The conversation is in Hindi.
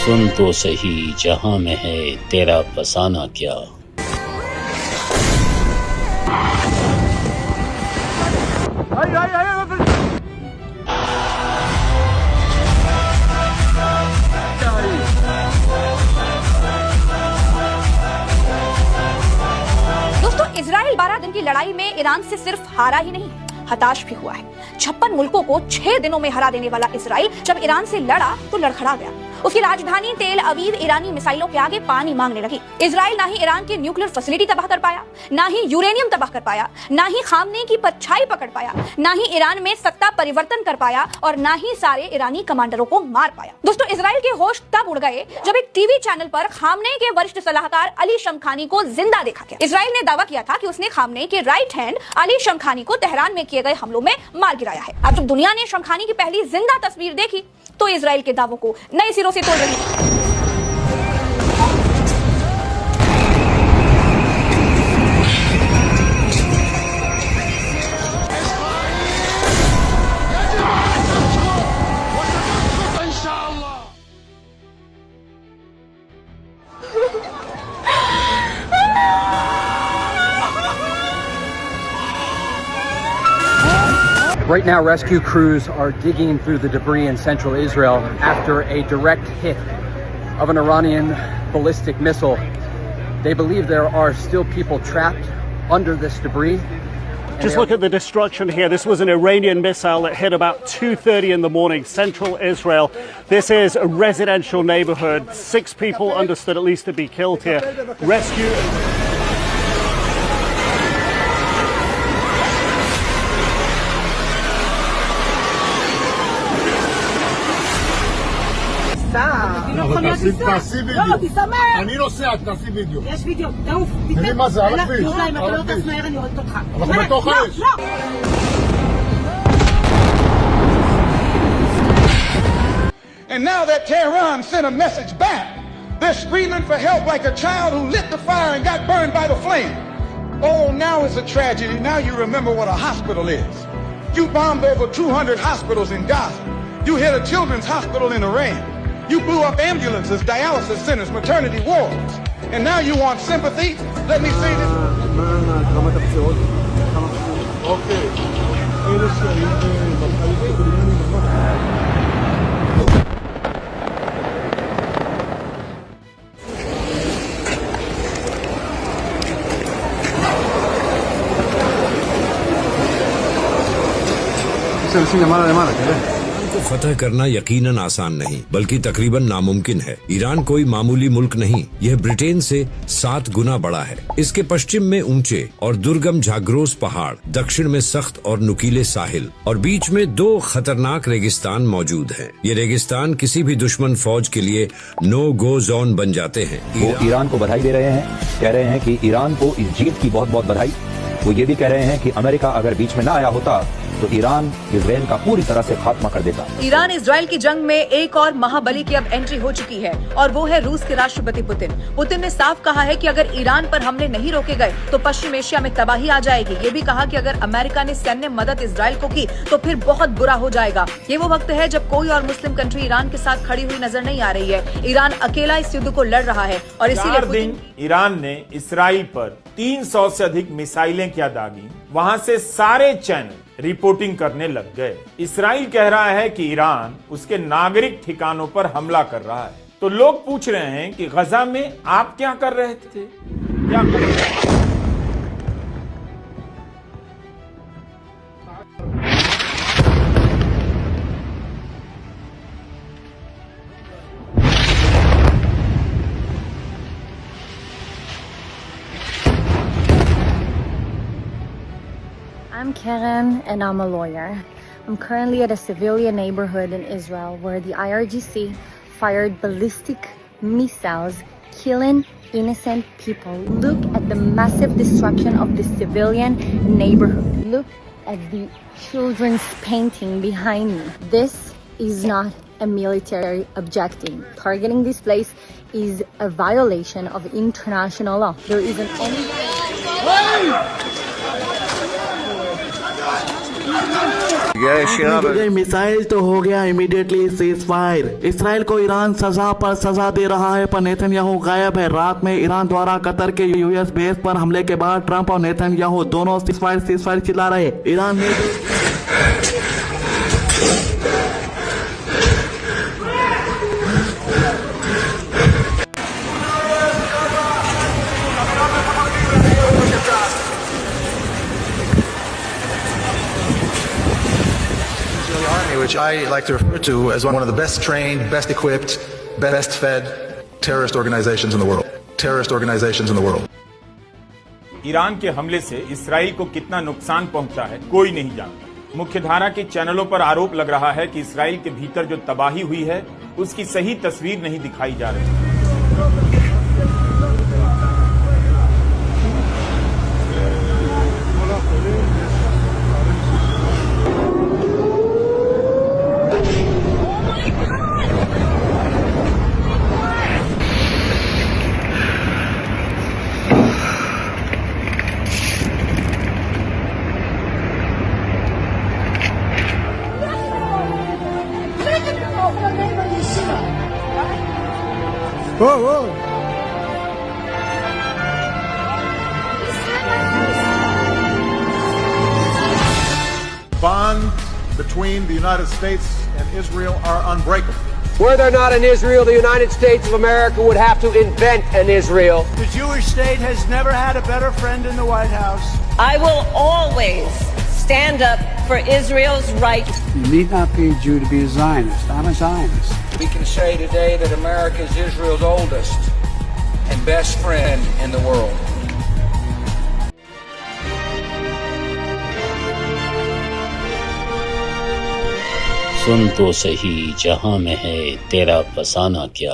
सुन तो सही जहां में है तेरा फसाना क्या। दोस्तों, इजराइल 12 दिन की लड़ाई में ईरान से सिर्फ हारा ही नहीं, हताश भी हुआ है। 56 मुल्कों को 6 दिनों में हरा देने वाला इजराइल जब ईरान से लड़ा तो लड़खड़ा गया। उसकी राजधानी तेल अवीव ईरानी मिसाइलों के आगे पानी मांगने लगी। इजराइल ना ही ईरान की न्यूक्लियर फैसिलिटी तबाह कर पाया, ना ही यूरेनियम तबाह कर पाया, ना ही खामने की परछाई पकड़ पाया, ना ही ईरान में सत्ता परिवर्तन कर पाया और ना ही सारे ईरानी कमांडरों को मार पाया। दोस्तों, इजराइल के होश तब उड़ गए जब एक टीवी चैनल पर खामने के वरिष्ठ सलाहकार अली शमखानी को जिंदा देखा गया। इजराइल ने दावा किया था कि उसने खामने के राइट हैंड अली शमखानी को तेहरान में किए गए हमलों में मार गिराया है। अब जब दुनिया ने शमखानी की पहली जिंदा तस्वीर देखी तो इजराइल के दावों को नए सिरों से तोड़ रही है। Right now, rescue crews are digging through the debris in central Israel after a direct hit of an Iranian ballistic missile. They believe there are still people trapped under this debris. Just look at the destruction here. This was an Iranian missile that hit about 2:30 in the morning, central Israel. This is a residential neighborhood. 6 people understood at least to be killed here. Rescue. תעשי וידאו. אני נוסע, תעשי וידאו. יש וידאו, תעוף. תראי מה זה, על הכביש. אם אתה לא טס מהר אני הורגת אותך. אנחנו בתוך האש. And now that Tehran sent a message back, they're screaming for help like a child who lit the fire and got burned by the flame. Oh, now it's a tragedy. Now you remember what a hospital is. You bombed over 200 hospitals in Gaza. You hit a children's hospital in Iran. You blew up ambulances, dialysis centers, maternity wards. And now you want sympathy? Let me say this. אוקיי. אלה שהיו בחלק הבריאני נכון. को फतह करना यकीनन आसान नहीं बल्कि तकरीबन नामुमकिन है। ईरान कोई मामूली मुल्क नहीं, यह ब्रिटेन से 7 गुना बड़ा है। इसके पश्चिम में ऊंचे और दुर्गम झाग्रोस पहाड़, दक्षिण में सख्त और नुकीले साहिल और बीच में 2 खतरनाक रेगिस्तान मौजूद हैं। ये रेगिस्तान किसी भी दुश्मन फौज के लिए नो गो जोन बन जाते हैं। वो ईरान को बधाई दे रहे हैं, कह रहे हैं कि ईरान को इस जीत की बहुत बहुत बधाई। वो ये भी कह रहे हैं कि अमेरिका अगर बीच में ना आया होता तो ईरान इजराइल का पूरी तरह से खात्मा कर देता। ईरान इजराइल की जंग में एक और महाबली की अब एंट्री हो चुकी है और वो है रूस के राष्ट्रपति पुतिन। पुतिन ने साफ कहा है कि अगर ईरान पर हमले नहीं रोके गए तो पश्चिम एशिया में तबाही आ जाएगी। ये भी कहा कि अगर अमेरिका ने सैन्य मदद इजराइल को की तो फिर बहुत बुरा हो जाएगा। ये वो वक्त है जब कोई और मुस्लिम कंट्री ईरान के साथ खड़ी हुई नजर नहीं आ रही है। ईरान अकेला इस युद्ध को लड़ रहा है और इसीलिए ईरान ने इसराइल पर 300 से अधिक मिसाइलें क्या दागी। वहां से सारे चैनल रिपोर्टिंग करने लग गए। इसराइल कह रहा है कि ईरान उसके नागरिक ठिकानों पर हमला कर रहा है। तो लोग पूछ रहे हैं कि गजा में आप क्या कर रहे थे, क्या कर रहे थे? I'm Karen and I'm a lawyer. I'm currently at a civilian neighborhood in Israel where the IRGC fired ballistic missiles killing innocent people. Look at the massive destruction of the civilian neighborhood. Look at the children's painting behind me. This is not a military objective. Targeting this place is a violation of international law. There isn't any... Hey! Missile तो हो गया इमीडिएटली सीज फायर। इसराइल को ईरान सजा पर सजा दे रहा है, पर नेतन्याहू गायब है। रात में ईरान द्वारा कतर के यूएस बेस पर हमले के बाद ट्रंप और नेतन्याहू दोनों सीज फायर चिल्ला रहे। ईरान ने which I like to refer to as one of the best trained, best equipped, best fed terrorist organizations in the world. Terrorist organizations in the world. Iran के हमले से इसराइल को कितना नुकसान पहुंचा है कोई नहीं जानता। मुख्यधारा के चैनलों पर आरोप लग रहा है कि इसराइल के भीतर जो तबाही हुई है उसकी सही तस्वीर नहीं दिखाई जा रही। Bonds between the United States and Israel are unbreakable. Were there not an Israel, the United States of America would have to invent an Israel. The Jewish state has never had a better friend in the White House. I will always stand up for Israel's right. You need not be a Jew to be a Zionist. I'm a Zionist. We can say today that America is Israel's oldest and best friend in the world. सुन तो सही जहां में है तेरा फसाना क्या।